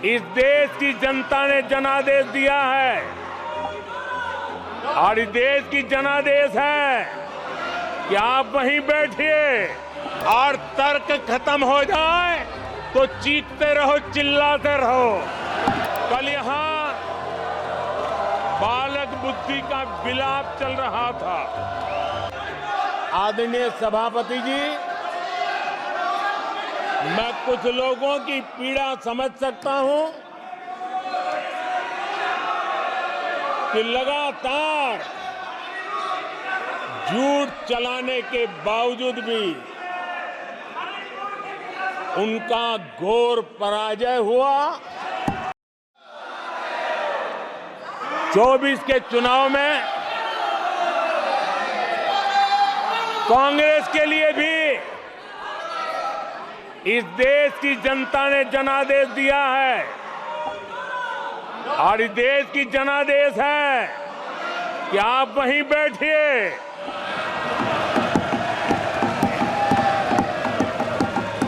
इस देश की जनता ने जनादेश दिया है और इस देश की जनादेश है कि आप वहीं बैठिए और तर्क खत्म हो जाए तो चीखते रहो, चिल्लाते रहो। कल यहाँ बालक बुद्धि का विलाप चल रहा था। आदरणीय सभापति जी, मैं कुछ लोगों की पीड़ा समझ सकता हूं कि लगातार झूठ चलाने के बावजूद भी उनका घोर पराजय हुआ। 24 के चुनाव में कांग्रेस के लिए भी इस देश की जनता ने जनादेश दिया है और इस देश की जनादेश है कि आप वहीं बैठिए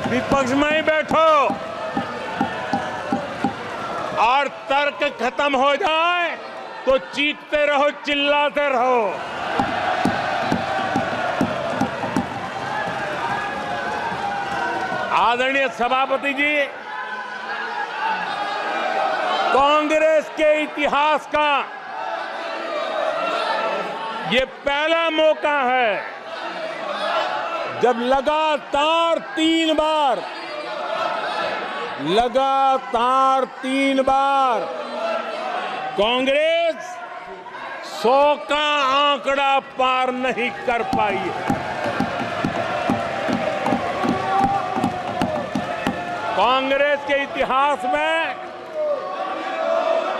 विपक्ष में ही बैठो और तर्क खत्म हो जाए तो चीखते रहो, चिल्लाते रहो। आदरणीय सभापति जी, कांग्रेस के इतिहास का ये पहला मौका है जब लगातार तीन बार कांग्रेस 100 का आंकड़ा पार नहीं कर पाई है। कांग्रेस के इतिहास में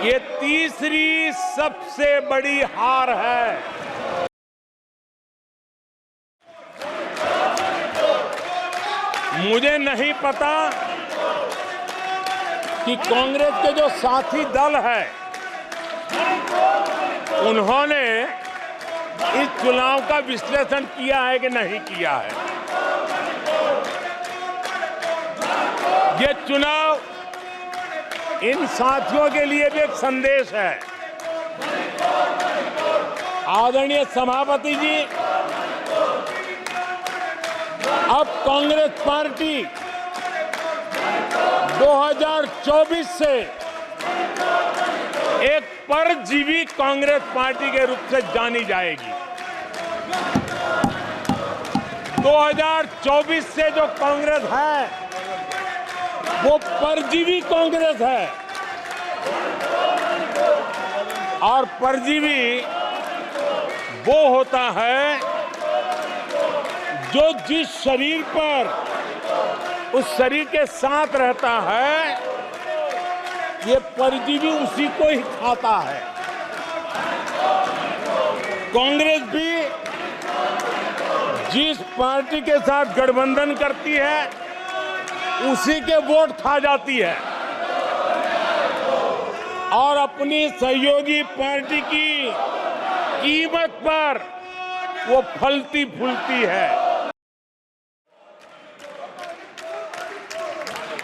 ये तीसरी सबसे बड़ी हार है। मुझे नहीं पता कि कांग्रेस के जो साथी दल है उन्होंने इस चुनाव का विश्लेषण किया है कि नहीं किया है। ये चुनाव इन साथियों के लिए भी एक संदेश है। आदरणीय सभापति जी, अब कांग्रेस पार्टी 2024 से एक परजीवी कांग्रेस पार्टी के रूप से जानी जाएगी। 2024 से जो कांग्रेस है वो परजीवी कांग्रेस है और परजीवी वो होता है जो जिस शरीर पर उस शरीर के साथ रहता है, ये परजीवी उसी को ही खाता है। कांग्रेस भी जिस पार्टी के साथ गठबंधन करती है उसी के वोट खा जाती है और अपनी सहयोगी पार्टी की कीमत पर वो फलती फूलती है।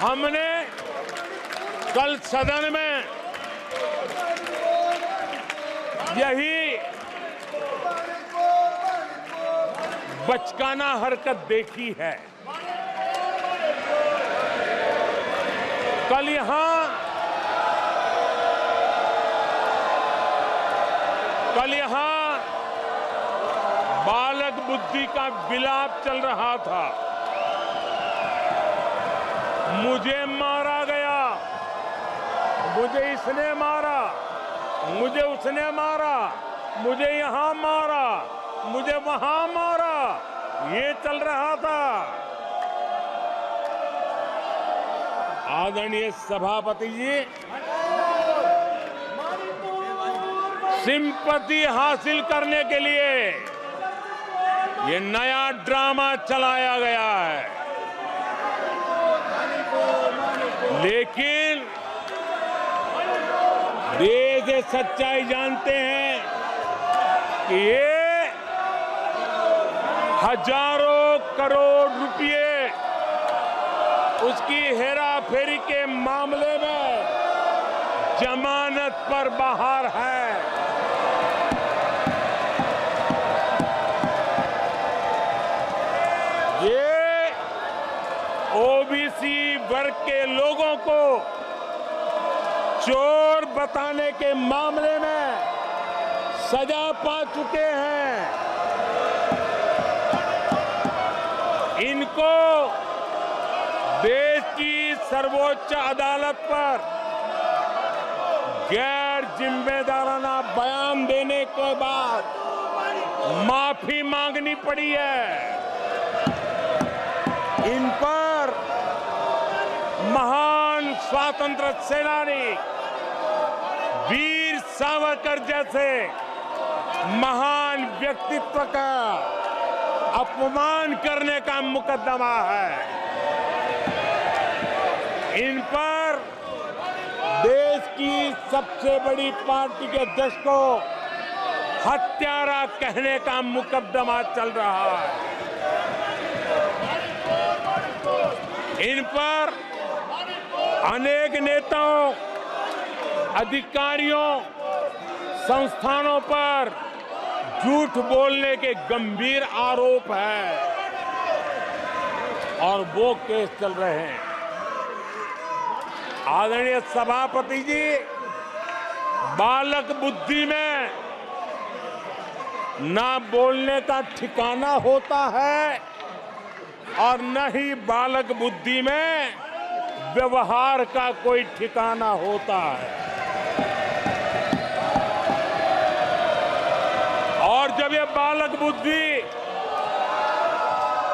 हमने कल सदन में यही बचकाना हरकत देखी है। कल यहाँ बालक बुद्धि का विलाप चल रहा था। मुझे मारा गया, मुझे इसने मारा, मुझे उसने मारा, मुझे यहां मारा, मुझे वहां मारा, ये चल रहा था। आदरणीय सभापति जी, सिंपैथी हासिल करने के लिए ये नया ड्रामा चलाया गया है, लेकिन देश ये सच्चाई जानते हैं कि ये हजारों करोड़ रुपए उसकी हेराफेरी के मामले में जमानत पर बाहर है। ये ओबीसी वर्ग के लोगों को चोर बताने के मामले में सजा पा चुके हैं। इनको देश की सर्वोच्च अदालत पर गैर जिम्मेदाराना बयान देने के बाद माफी मांगनी पड़ी है। इन पर महान स्वातंत्र्य सेनानी वीर सावरकर जैसे महान व्यक्तित्व का अपमान करने का मुकदमा है। इन पर देश की सबसे बड़ी पार्टी के अध्यक्ष को हत्यारा कहने का मुकदमा चल रहा है। इन पर अनेक नेताओं, अधिकारियों, संस्थानों पर झूठ बोलने के गंभीर आरोप है और वो केस चल रहे हैं। आदरणीय सभापति जी, बालक बुद्धि में ना बोलने का ठिकाना होता है और न ही बालक बुद्धि में व्यवहार का कोई ठिकाना होता है। और जब ये बालक बुद्धि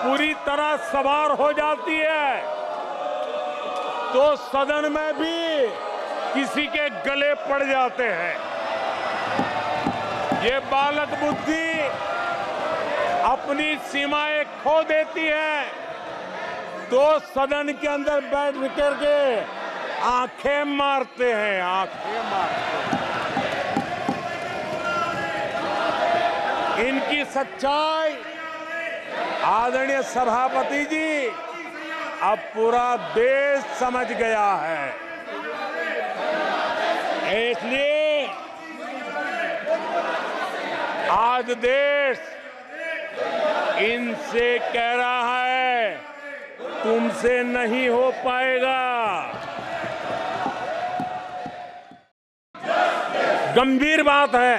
पूरी तरह सवार हो जाती है तो सदन में भी किसी के गले पड़ जाते हैं। ये बालक बुद्धि अपनी सीमाएं खो देती है तो सदन के अंदर बैठ करके आंखें मारते हैं, आंखें मारते हैं। इनकी सच्चाई आदरणीय सभापति जी अब पूरा देश समझ गया है। इसलिए आज देश इनसे कह रहा है तुमसे नहीं हो पाएगा। गंभीर बात है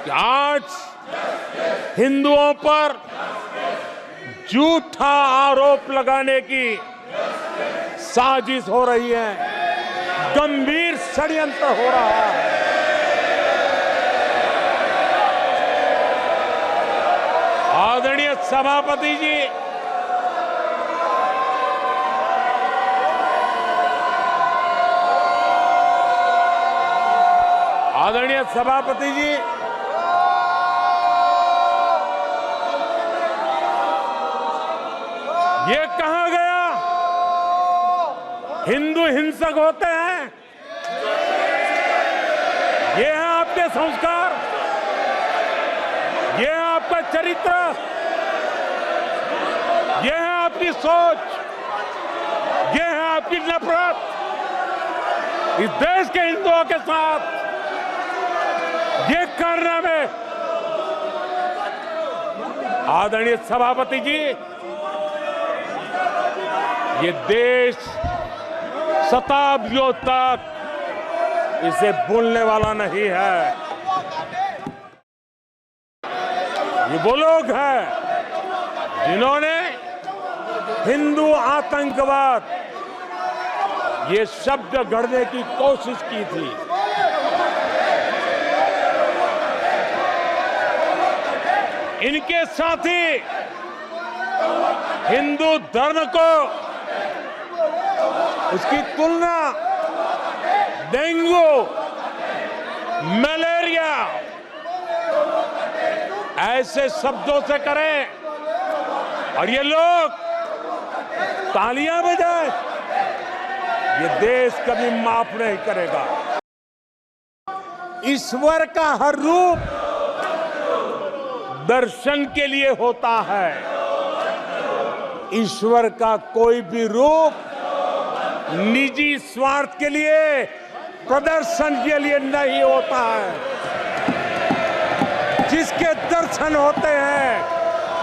कि आज हिंदुओं पर झूठा आरोप लगाने की साजिश हो रही है, गंभीर षड्यंत्र हो रहा है। आदरणीय सभापति जी, आदरणीय सभापति जी, ये कहा गया हिंदू हिंसक होते हैं? ये है आपके संस्कार, ये है आपका चरित्र, ये है आपकी सोच, ये है आपकी नफरत इस देश के हिंदुओं के साथ। ये करने में आदरणीय सभापति जी, ये देश शताब्दियों तक इसे भूलने वाला नहीं है। ये वो लोग हैं जिन्होंने हिंदू आतंकवाद ये शब्द गढ़ने की कोशिश की थी। इनके साथी हिंदू धर्म को उसकी तुलना डेंगू, मलेरिया ऐसे शब्दों से करें और ये लोग तालियां बजाएं, ये देश कभी माफ नहीं करेगा। ईश्वर का हर रूप दर्शन के लिए होता है। ईश्वर का कोई भी रूप निजी स्वार्थ के लिए प्रदर्शन के लिए नहीं होता है, जिसके दर्शन होते हैं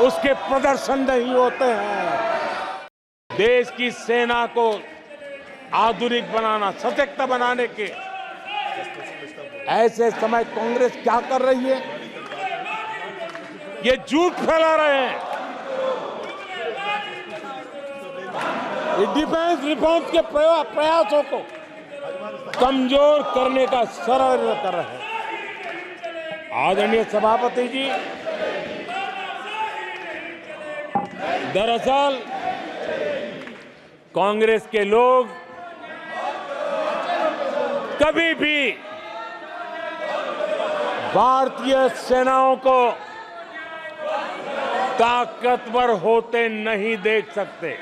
उसके प्रदर्शन नहीं होते हैं। देश की सेना को आधुनिक बनाना, सशक्त बनाने के ऐसे समय कांग्रेस क्या कर रही है? ये झूठ फैला रहे हैं। ये डिफेंस रिफॉर्म के प्रयासों को कमजोर करने का षड्यंत्र कर रहे हैं। आदरणीय सभापति जी, दरअसल कांग्रेस के लोग कभी भी भारतीय सेनाओं को ताकतवर होते नहीं देख सकते।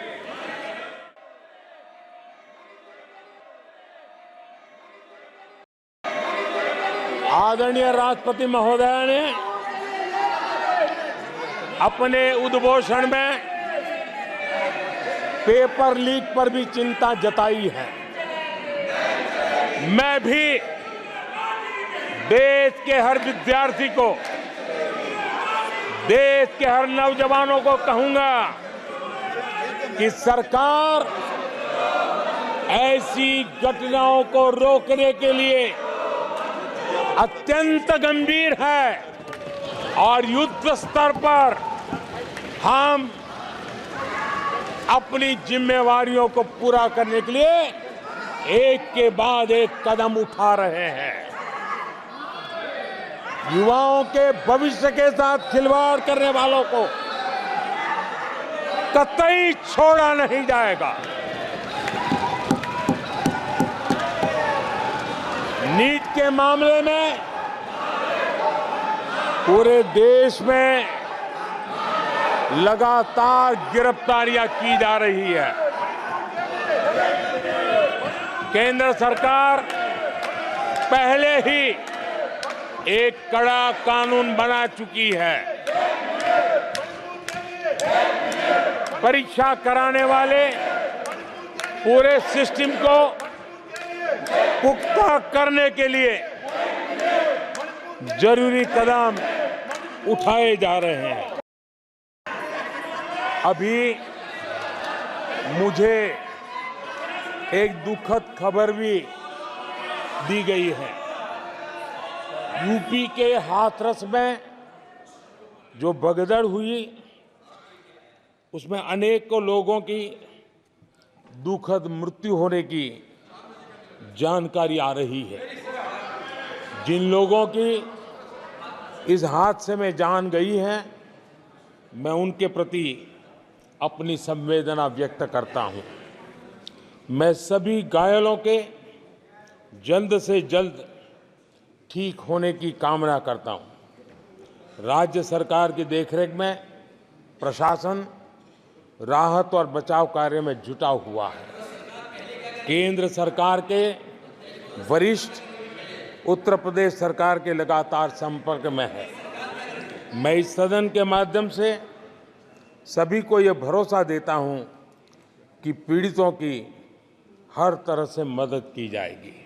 आदरणीय राष्ट्रपति महोदय ने अपने उद्घोषण में पेपर लीक पर भी चिंता जताई है। मैं भी देश के हर विद्यार्थी को, देश के हर नौजवानों को कहूंगा कि सरकार ऐसी घटनाओं को रोकने के लिए अत्यंत गंभीर है और युद्ध स्तर पर हम अपनी जिम्मेवारियों को पूरा करने के लिए एक के बाद एक कदम उठा रहे हैं। युवाओं के भविष्य के साथ खिलवाड़ करने वालों को कतई छोड़ा नहीं जाएगा। नीट के मामले में पूरे देश में लगातार गिरफ्तारियां की जा रही है। केंद्र सरकार पहले ही एक कड़ा कानून बना चुकी है। परीक्षा कराने वाले पूरे सिस्टम को पुख्ता करने के लिए जरूरी कदम उठाए जा रहे हैं। अभी मुझे एक दुखद खबर भी दी गई है। यूपी के हाथरस में जो भगदड़ हुई, उसमें अनेकों लोगों की दुखद मृत्यु होने की जानकारी आ रही है। जिन लोगों की इस हादसे में जान गई है, मैं उनके प्रति अपनी संवेदना व्यक्त करता हूं। मैं सभी घायलों के जल्द से जल्द ठीक होने की कामना करता हूं। राज्य सरकार की देखरेख में प्रशासन राहत और बचाव कार्य में जुटा हुआ है। केंद्र सरकार के वरिष्ठ उत्तर प्रदेश सरकार के लगातार संपर्क में है। मैं इस सदन के माध्यम से सभी को यह भरोसा देता हूं कि पीड़ितों की हर तरह से मदद की जाएगी।